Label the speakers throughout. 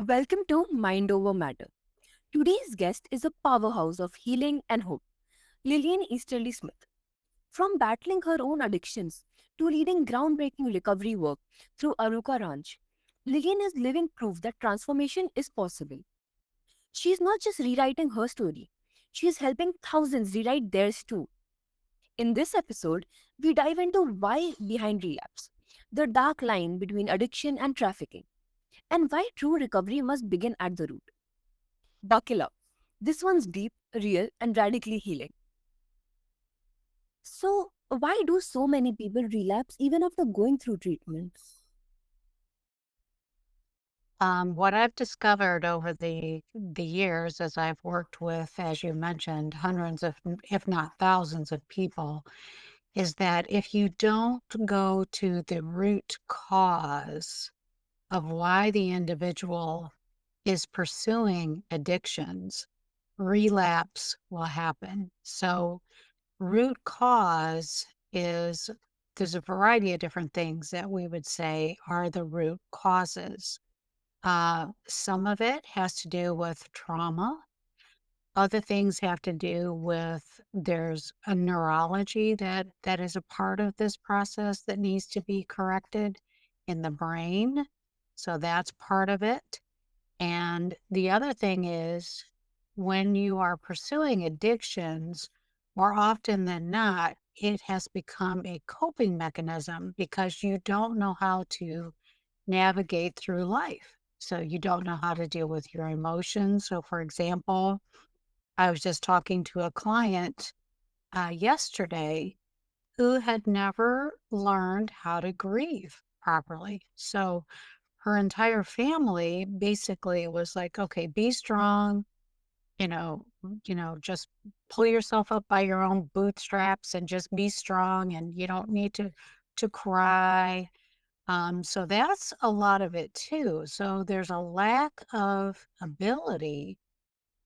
Speaker 1: Welcome to Mind Over Matter. Today's guest is a powerhouse of healing and hope, Lillian Easterly-Smith. From battling her own addictions to leading groundbreaking recovery work through Aruka Ranch, Lillian is living proof that transformation is possible. She is not just rewriting her story, she is helping thousands rewrite theirs too. In this episode, we dive into why behind relapse, the dark line between addiction and trafficking, and why true recovery must begin at the root. Buckle up. This one's deep, real, and radically healing. So, why do so many people relapse even after going through treatment?
Speaker 2: What I've discovered over the years as I've worked with, as you mentioned, hundreds of, if not thousands of people, is that if you don't go to the root cause of why the individual is pursuing addictions, relapse will happen. So, root cause is there's a variety of different things that we would say are the root causes. Some of it has to do with trauma. Other things have to do with there's a neurology that is a part of this process that needs to be corrected in the brain. So that's part of it. And the other thing is when you are pursuing addictions, more often than not, it has become a coping mechanism because you don't know how to navigate through life. So you don't know how to deal with your emotions. So, for example, I was just talking to a client yesterday who had never learned how to grieve properly. So her entire family basically was like, okay, be strong, just pull yourself up by your own bootstraps and just be strong and you don't need to cry. So that's a lot of it too. So there's a lack of ability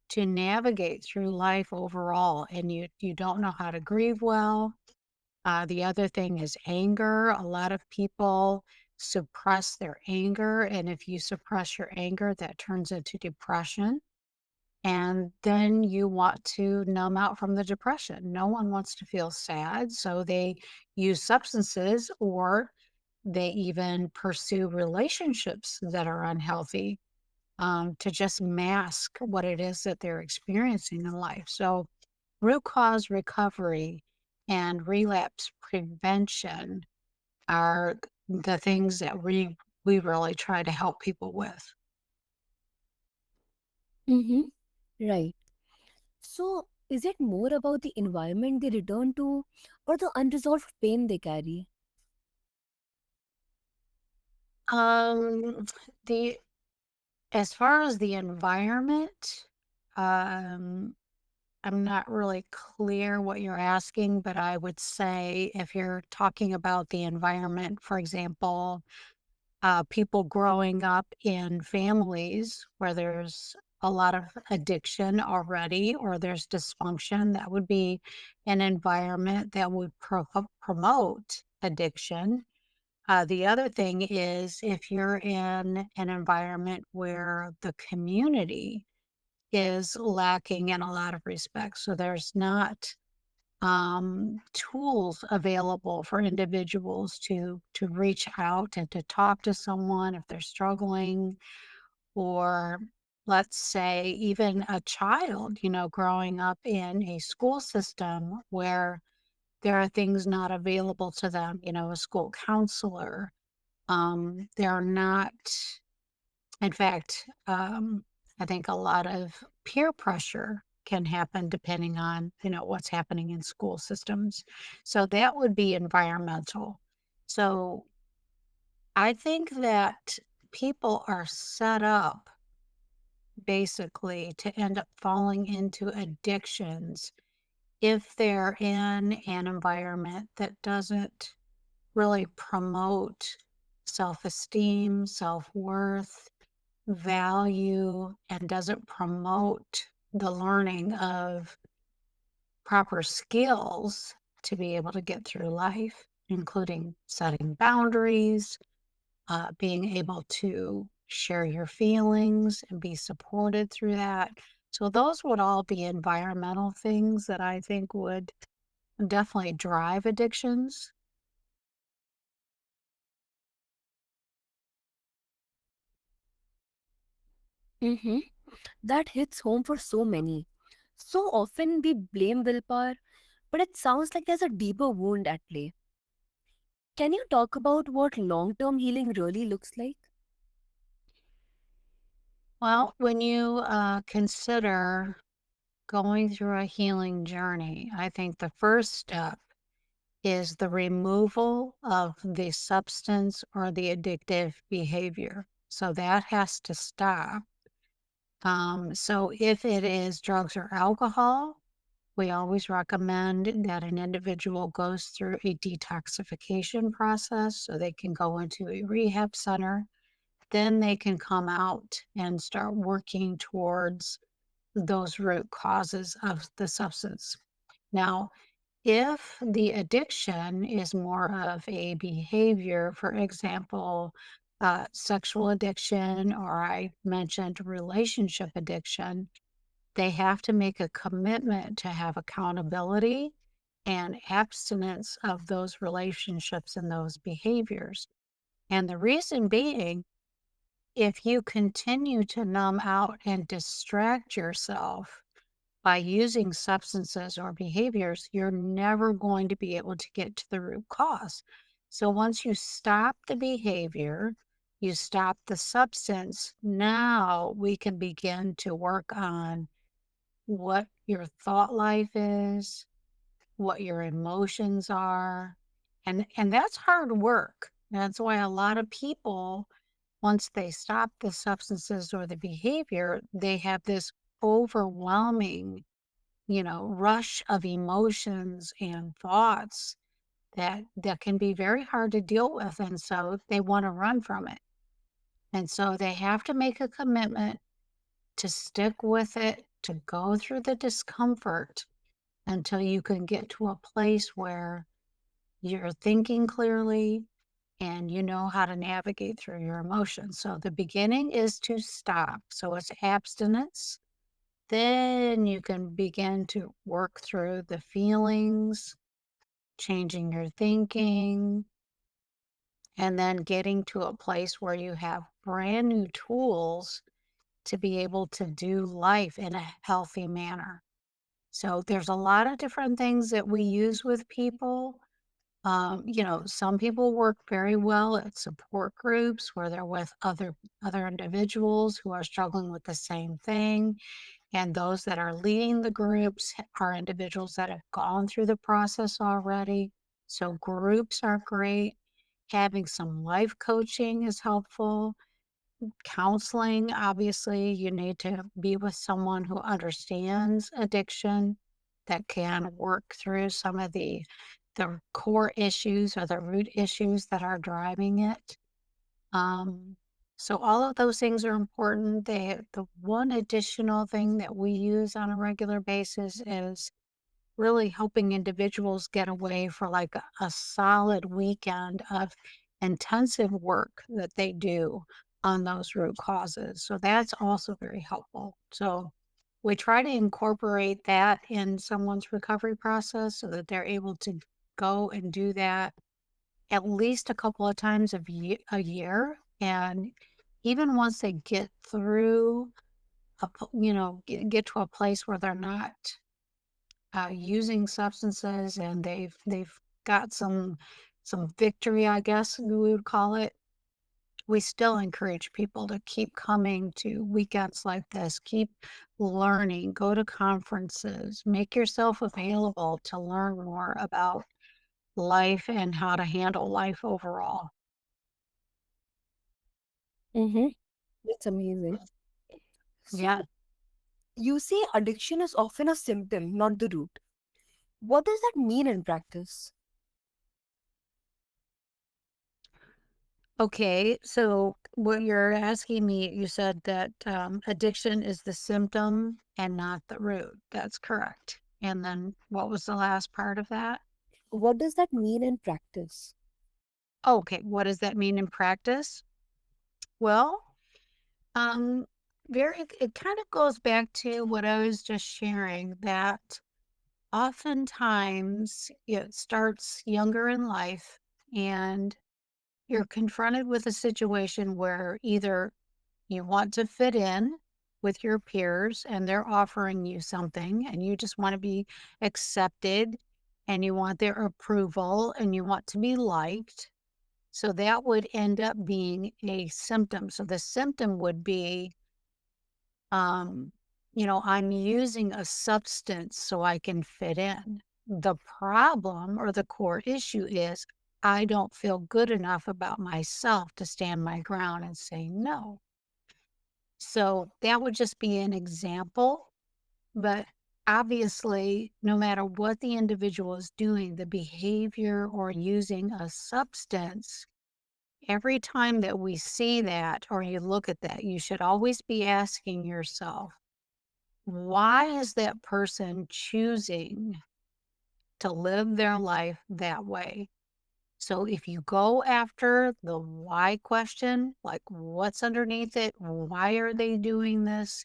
Speaker 2: to navigate through life overall, and you don't know how to grieve well. The other thing is anger. A lot of people suppress their anger, and if you suppress your anger, that turns into depression. And then you want to numb out from the depression. No one wants to feel sad, so they use substances or they even pursue relationships that are unhealthy to just mask what it is that they're experiencing in life. So, root cause recovery and relapse prevention are the things that we really try to help people with.
Speaker 1: Mm-hmm. Right. So, is it more about the environment they return to or the unresolved pain they carry?
Speaker 2: Um, the as far as the environment, um, I'm not really clear what you're asking, but I would say if you're talking about the environment, for example, people growing up in families where there's a lot of addiction already or there's dysfunction, that would be an environment that would promote addiction. The other thing is if you're in an environment where the community is lacking in a lot of respects, so there's not tools available for individuals to reach out and to talk to someone if they're struggling, or let's say even a child, growing up in a school system where there are things not available to them, a school counselor. They're not, in fact, I think a lot of peer pressure can happen depending on, what's happening in school systems. So that would be environmental. So I think that people are set up basically to end up falling into addictions if they're in an environment that doesn't really promote self-esteem, self-worth, value, and doesn't promote the learning of proper skills to be able to get through life, including setting boundaries, being able to share your feelings, and be supported through that. So, those would all be environmental things that I think would definitely drive addictions.
Speaker 1: Mm-hmm. That hits home for so many. So often we blame willpower, but it sounds like there's a deeper wound at play. Can you talk about what long term healing really looks like?
Speaker 2: Well, when you consider going through a healing journey, I think the first step is the removal of the substance or the addictive behavior. So that has to stop. So if it is drugs or alcohol, we always recommend that an individual goes through a detoxification process so they can go into a rehab center. Then they can come out and start working towards those root causes of the substance. Now, if the addiction is more of a behavior, for example, sexual addiction, or I mentioned relationship addiction, they have to make a commitment to have accountability and abstinence of those relationships and those behaviors. And the reason being, if you continue to numb out and distract yourself by using substances or behaviors, you're never going to be able to get to the root cause. So once you stop the behavior, you stop the substance, now we can begin to work on what your thought life is, what your emotions are. And that's hard work. That's why a lot of people, once they stop the substances or the behavior, they have this overwhelming, rush of emotions and thoughts that can be very hard to deal with. And so they want to run from it. And so they have to make a commitment to stick with it, to go through the discomfort until you can get to a place where you're thinking clearly and you know how to navigate through your emotions. So the beginning is to stop. So it's abstinence. Then you can begin to work through the feelings, changing your thinking, and then getting to a place where you have brand new tools to be able to do life in a healthy manner. So there's a lot of different things that we use with people. Some people work very well at support groups where they're with other individuals who are struggling with the same thing. And those that are leading the groups are individuals that have gone through the process already. So groups are great. Having some life coaching is helpful. Counseling, obviously, you need to be with someone who understands addiction that can work through some of the core issues or the root issues that are driving it. Um, so all of those things are important. The one additional thing that we use on a regular basis is really helping individuals get away for like a solid weekend of intensive work that they do on those root causes. So that's also very helpful. So we try to incorporate that in someone's recovery process so that they're able to go and do that at least a couple of times a year. And even once they get through, get to a place where they're not using substances and they've got some victory, I guess we would call it. We still encourage people to keep coming to weekends like this, keep learning, go to conferences, make yourself available to learn more about life and how to handle life overall.
Speaker 1: Mm-hmm. That's amazing.
Speaker 2: Yeah.
Speaker 1: So, you say addiction is often a symptom, not the root. What does that mean in practice?
Speaker 2: Okay. So what you're asking me, you said that addiction is the symptom and not the root. That's correct. And then what was the last part of that?
Speaker 1: What does that mean in practice?
Speaker 2: Okay. What does that mean in practice? Well, Um, it kind of goes back to what I was just sharing, that oftentimes it starts younger in life and you're confronted with a situation where either you want to fit in with your peers and they're offering you something and you just want to be accepted and you want their approval and you want to be liked. So that would end up being a symptom. So the symptom would be, um, I'm using a substance so I can fit in. The problem or the core issue is I don't feel good enough about myself to stand my ground and say no. So that would just be an example, but obviously, no matter what the individual is doing, the behavior or using a substance, every time that we see that or you look at that, you should always be asking yourself, why is that person choosing to live their life that way? So if you go after the why question, like what's underneath it, why are they doing this?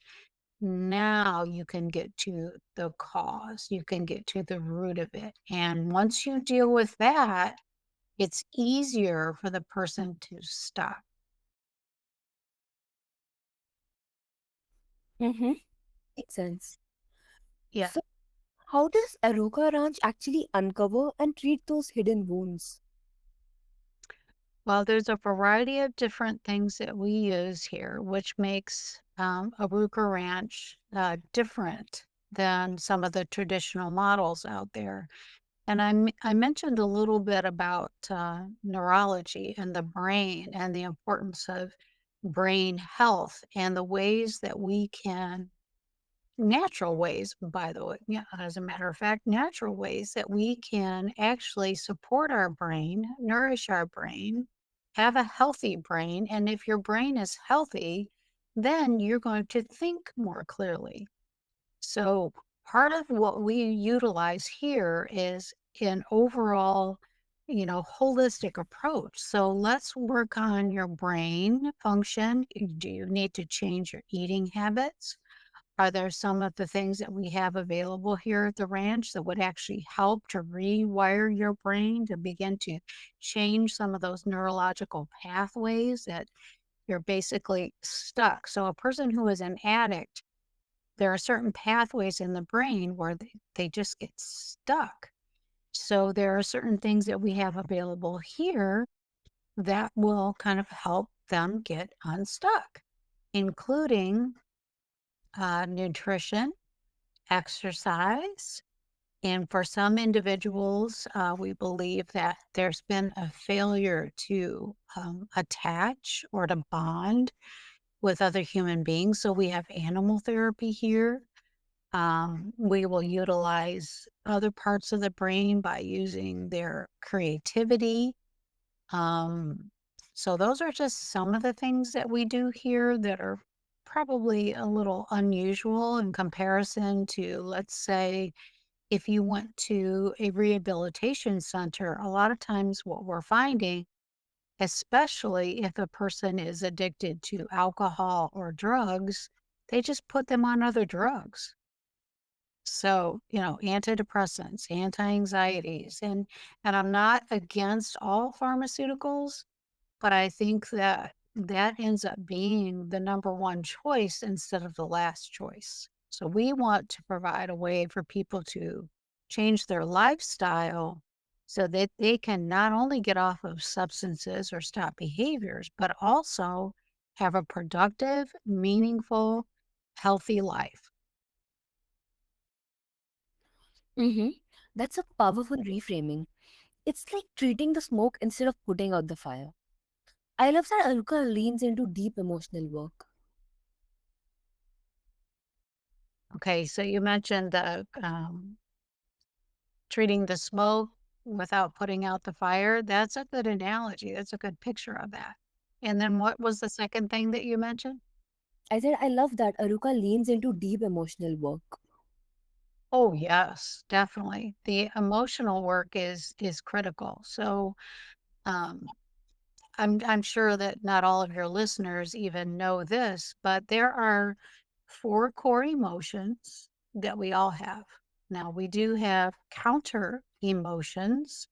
Speaker 2: Now you can get to the cause, you can get to the root of it. And once you deal with that, it's easier for the person to stop.
Speaker 1: Mm-hmm. Makes sense.
Speaker 2: Yeah.
Speaker 1: So, how does Aruka Ranch actually uncover and treat those hidden wounds?
Speaker 2: Well, there's a variety of different things that we use here, which makes Aruka Ranch different than some of the traditional models out there. And I mentioned a little bit about neurology and the brain and the importance of brain health and the ways that we can, natural ways, by the way, yeah, as a matter of fact, natural ways that we can actually support our brain, nourish our brain, have a healthy brain. And if your brain is healthy, then you're going to think more clearly. So, part of what we utilize here is an overall, holistic approach. So, let's work on your brain function. Do you need to change your eating habits? Are there some of the things that we have available here at the ranch that would actually help to rewire your brain to begin to change some of those neurological pathways that you're basically stuck? So, a person who is an addict, there are certain pathways in the brain where they just get stuck. So there are certain things that we have available here that will kind of help them get unstuck, including nutrition, exercise. And for some individuals, we believe that there's been a failure to attach or to bond with other human beings. So we have animal therapy here. We will utilize other parts of the brain by using their creativity. Um, so those are just some of the things that we do here that are probably a little unusual in comparison to, let's say, if you went to a rehabilitation center. A lot of times what we're finding, especially if a person is addicted to alcohol or drugs, they just put them on other drugs. So, antidepressants, anti-anxieties, and I'm not against all pharmaceuticals, but I think that that ends up being the number one choice instead of the last choice. So we want to provide a way for people to change their lifestyle so that they can not only get off of substances or stop behaviors, but also have a productive, meaningful, healthy life.
Speaker 1: Mm-hmm. That's a powerful reframing. It's like treating the smoke instead of putting out the fire. I love that Aruka leans into deep emotional work.
Speaker 2: Okay, so you mentioned treating the smoke without putting out the fire. That's a good analogy. That's a good picture of that. And then what was the second thing that you mentioned?
Speaker 1: I said I love that Aruka leans into deep emotional work.
Speaker 2: Oh, yes, definitely. The emotional work is critical. So, um, I'm sure that not all of your listeners even know this, but there are 4 core emotions that we all have. Now, we do have counter emotions,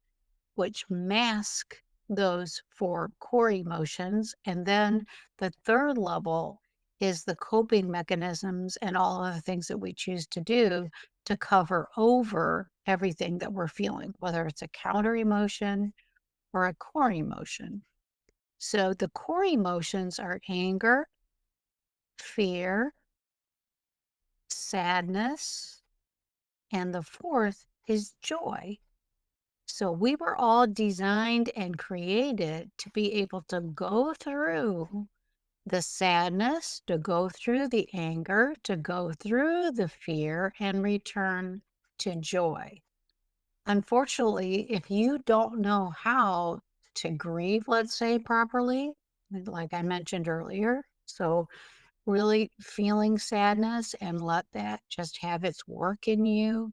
Speaker 2: which mask those 4 core emotions, and then the 3rd level is the coping mechanisms and all of the things that we choose to do to cover over everything that we're feeling, whether it's a counter emotion or a core emotion. So the core emotions are anger, fear, sadness, and the 4th is joy. So we were all designed and created to be able to go through the sadness, to go through the anger, to go through the fear, and return to joy. Unfortunately, if you don't know how to grieve, let's say, properly, like I mentioned earlier, so really feeling sadness and let that just have its work in you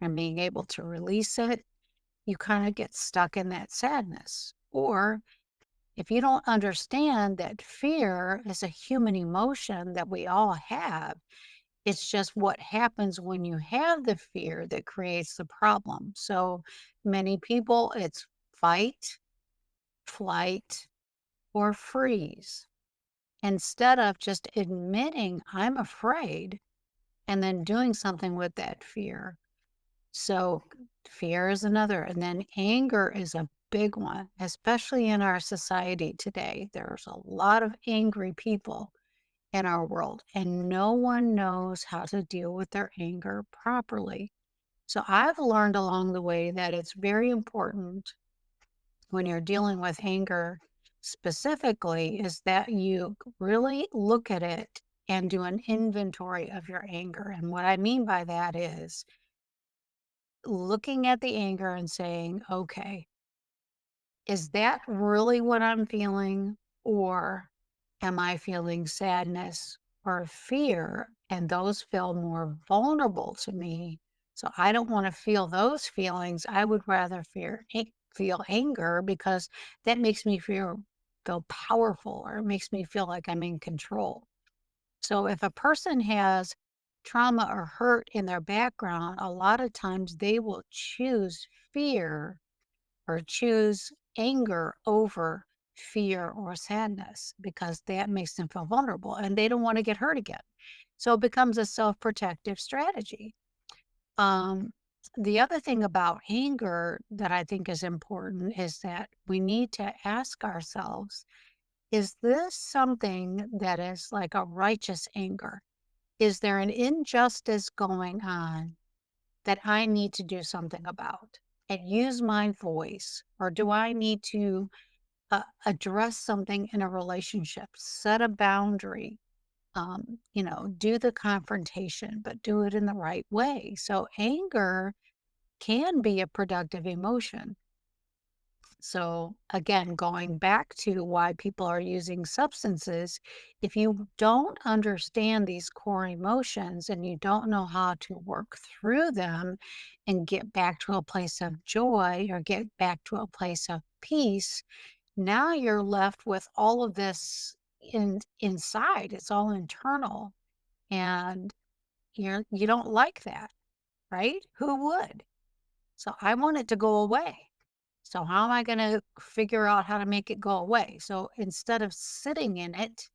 Speaker 2: and being able to release it, you kind of get stuck in that sadness. Or if you don't understand that fear is a human emotion that we all have, it's just what happens when you have the fear that creates the problem. So many people, it's fight, flight, or freeze. Instead of just admitting, I'm afraid, and then doing something with that fear. So fear is another. And then anger is a big one, especially in our society today. There's a lot of angry people in our world, and no one knows how to deal with their anger properly. So I've learned along the way that it's very important when you're dealing with anger specifically is that you really look at it and do an inventory of your anger. And what I mean by that is looking at the anger and saying, okay, is that really what I'm feeling? Or am I feeling sadness or fear? And those feel more vulnerable to me. So I don't want to feel those feelings. I would rather feel anger because that makes me feel powerful or it makes me feel like I'm in control. So if a person has trauma or hurt in their background, a lot of times they will choose fear or choose anger over fear or sadness because that makes them feel vulnerable and they don't want to get hurt again. So it becomes a self-protective strategy. Um, the other thing about anger that I think is important is that we need to ask ourselves, is this something that is like a righteous anger? Is there an injustice going on that I need to do something about and use my voice? Or do I need to address something in a relationship, set a boundary, do the confrontation, but do it in the right way? So anger can be a productive emotion. So, again, going back to why people are using substances, if you don't understand these core emotions and you don't know how to work through them and get back to a place of joy or get back to a place of peace, now you're left with all of this inside. It's all internal and you don't like that, right? Who would? So I want it to go away. So how am I going to figure out how to make it go away? So instead of sitting in it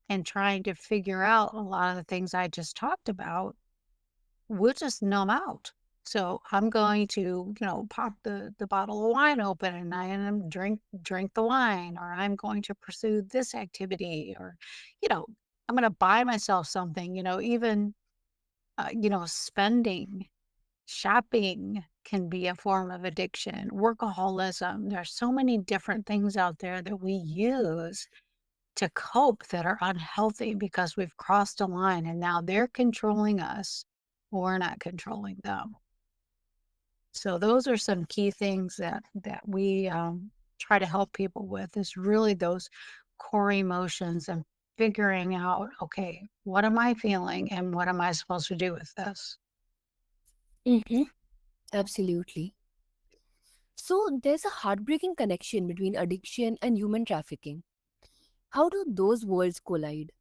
Speaker 2: and trying to figure out a lot of the things I just talked about, we'll just numb out. So I'm going to, pop the bottle of wine open and I am drink the wine, or I'm going to pursue this activity, or, you know, I'm going to buy myself something, even, spending. Shopping can be a form of addiction, workaholism. There's so many different things out there that we use to cope that are unhealthy because we've crossed a line and now they're controlling us. We're not controlling them. So those are some key things that we try to help people with is really those core emotions and figuring out, okay, what am I feeling and what am I supposed to do with this?
Speaker 1: Mm-hmm. Absolutely. So, there's a heartbreaking connection between addiction and human trafficking. How do those worlds collide?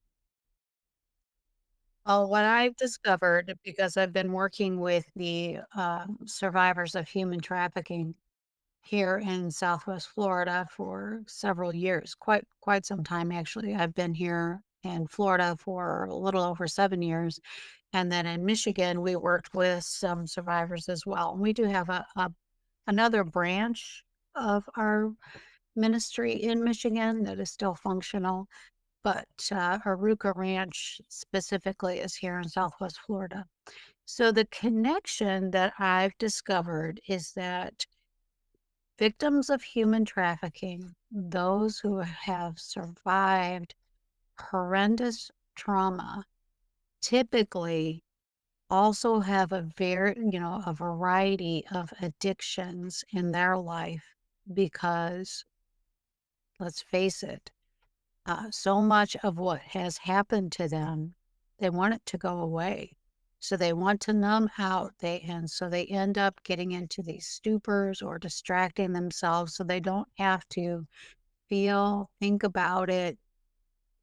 Speaker 2: Well, what I've discovered, because I've been working with the survivors of human trafficking here in Southwest Florida for several years, quite some time actually. I've been here in Florida for a little over 7 years, and then in Michigan, we worked with some survivors as well. And we do have a another branch of our ministry in Michigan that is still functional, but Aruka Ranch specifically is here in Southwest Florida. So the connection that I've discovered is that victims of human trafficking, those who have survived horrendous trauma, typically also have a variety of addictions in their life because, let's face it, so much of what has happened to them, they want it to go away. So they want to numb out. So they end up getting into these stupors or distracting themselves so they don't have to feel, think about it.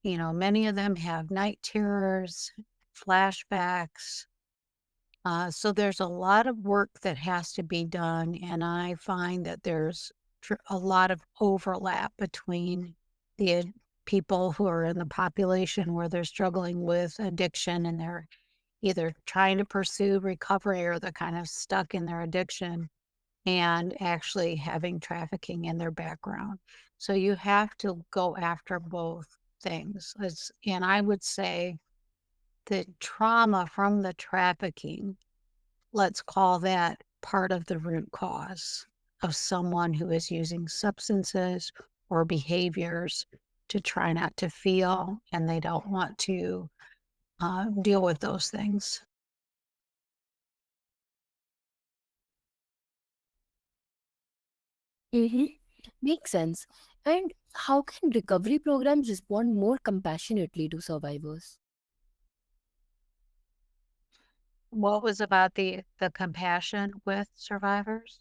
Speaker 2: Many of them have night terrors, flashbacks. So there's a lot of work that has to be done, and I find that there's a lot of overlap between the people who are in the population where they're struggling with addiction and they're either trying to pursue recovery or they're kind of stuck in their addiction and actually having trafficking in their background. So you have to go after both things. And I would say the trauma from the trafficking, let's call that part of the root cause of someone who is using substances or behaviors to try not to feel, and they don't want to deal with those things.
Speaker 1: Mm-hmm. Makes sense. And how can recovery programs respond more compassionately to survivors?
Speaker 2: What was about the compassion with survivors?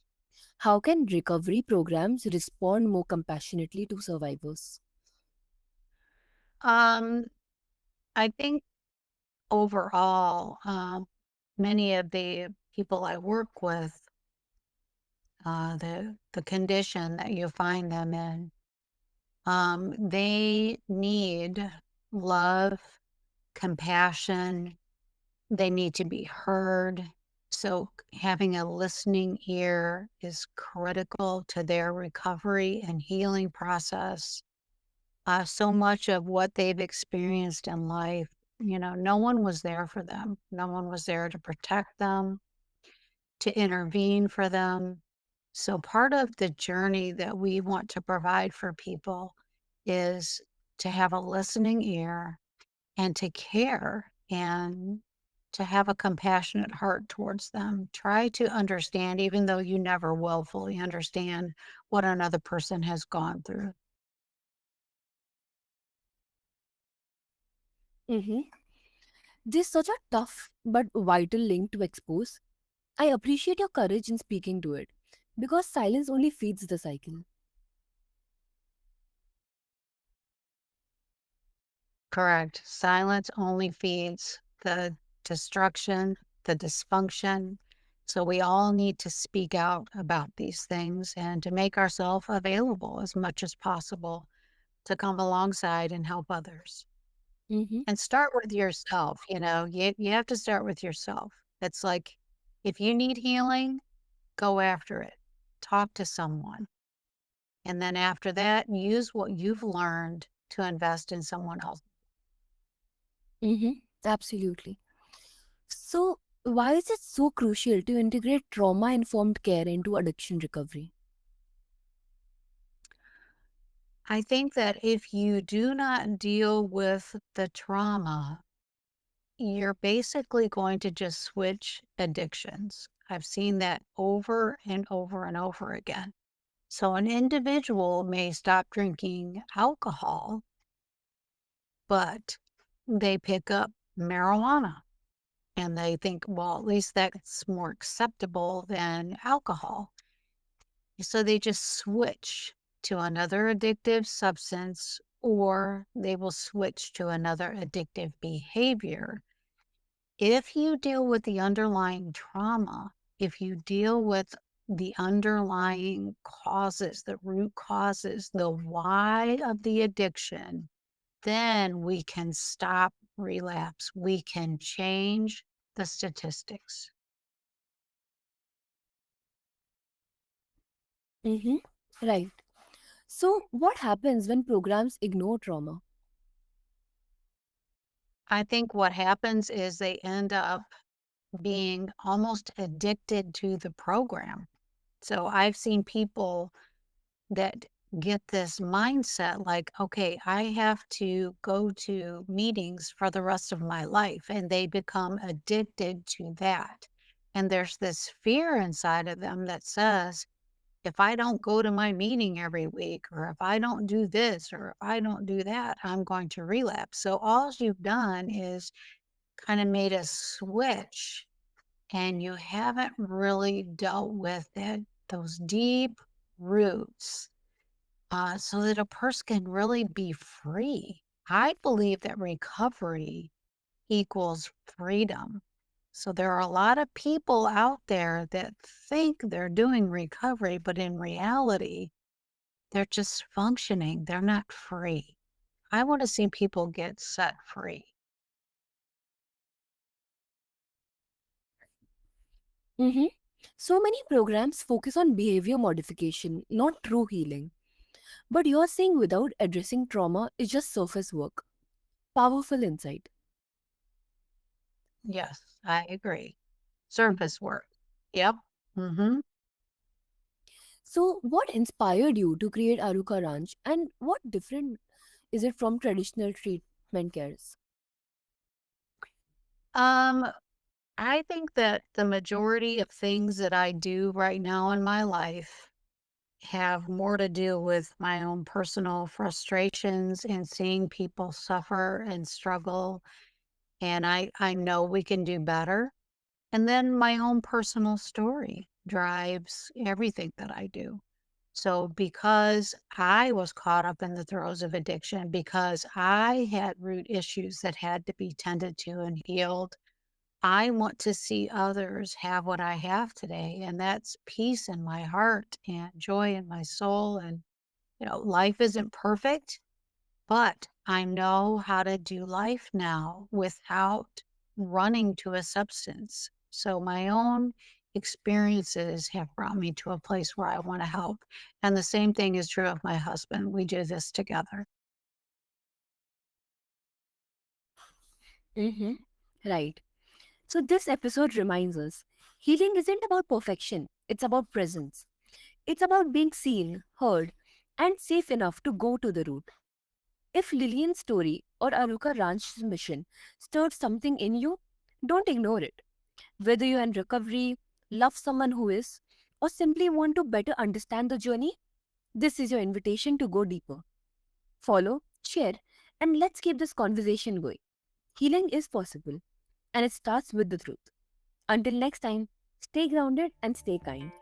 Speaker 1: How can recovery programs respond more compassionately to survivors?
Speaker 2: Um, I think overall, many of the people I work with, the condition that you find them in, they need love, compassion. They need to be heard. So having a listening ear is critical to their recovery and healing process. So much of what they've experienced in life, no one was there for them. No one was there to protect them, to intervene for them. So part of the journey that we want to provide for people is to have a listening ear and to care and to have a compassionate heart towards them. Try to understand, even though you never will fully understand what another person has gone through.
Speaker 1: Mm-hmm. This is such a tough but vital link to expose. I appreciate your courage in speaking to it because silence only feeds the cycle.
Speaker 2: Correct. Silence only feeds the destruction, the dysfunction. So we all need to speak out about these things and to make ourselves available as much as possible to come alongside and help others.
Speaker 1: Mm-hmm.
Speaker 2: And start with yourself. You have to start with yourself. It's like if you need healing, go after it. Talk to someone. And then after that, use what you've learned to invest in someone else.
Speaker 1: Mm-hmm. Absolutely. So, why is it so crucial to integrate trauma informed care into addiction recovery?
Speaker 2: I think that if you do not deal with the trauma, you're basically going to just switch addictions. I've seen that over and over and over again. So an individual may stop drinking alcohol, but they pick up marijuana and they think, well, at least that's more acceptable than alcohol. So they just switch to another addictive substance or they will switch to another addictive behavior. If you deal with the underlying trauma, if you deal with the underlying causes, the root causes, the why of the addiction, then we can stop relapse. We can change the statistics.
Speaker 1: Mm-hmm. Right. So, what happens when programs ignore trauma?
Speaker 2: I think what happens is they end up being almost addicted to the program. So I've seen people that get this mindset like, okay, I have to go to meetings for the rest of my life, and they become addicted to that. And there's this fear inside of them that says, if I don't go to my meeting every week, or if I don't do this, or if I don't do that, I'm going to relapse. So all you've done is kind of made a switch and you haven't really dealt with it, those deep roots, so that a person can really be free. I believe that recovery equals freedom. So there are a lot of people out there that think they're doing recovery, but in reality, they're just functioning. They're not free. I want to see people get set free.
Speaker 1: Mm-hmm. So many programs focus on behavior modification, not true healing. But you're saying without addressing trauma is just surface work. Powerful insight.
Speaker 2: Yes, I agree. Surface work. Yep. Hmm.
Speaker 1: So, what inspired you to create Aruka Ranch and what different is it from traditional treatment cares?
Speaker 2: Um, I think that the majority of things that I do right now in my life have more to do with my own personal frustrations and seeing people suffer and struggle. And I know we can do better. And then my own personal story drives everything that I do. So because I was caught up in the throes of addiction, because I had root issues that had to be tended to and healed, I want to see others have what I have today, and that's peace in my heart and joy in my soul. And, life isn't perfect, but I know how to do life now without running to a substance. So my own experiences have brought me to a place where I want to help. And the same thing is true of my husband. We do this together.
Speaker 1: Mm-hmm. Right. So, this episode reminds us healing isn't about perfection, it's about presence. It's about being seen, heard, and safe enough to go to the root. If Lillian's story or Aruka Ranch's mission stirred something in you, don't ignore it. Whether you're in recovery, love someone who is, or simply want to better understand the journey, this is your invitation to go deeper. Follow, share, and let's keep this conversation going. Healing is possible, and it starts with the truth. Until next time, stay grounded and stay kind.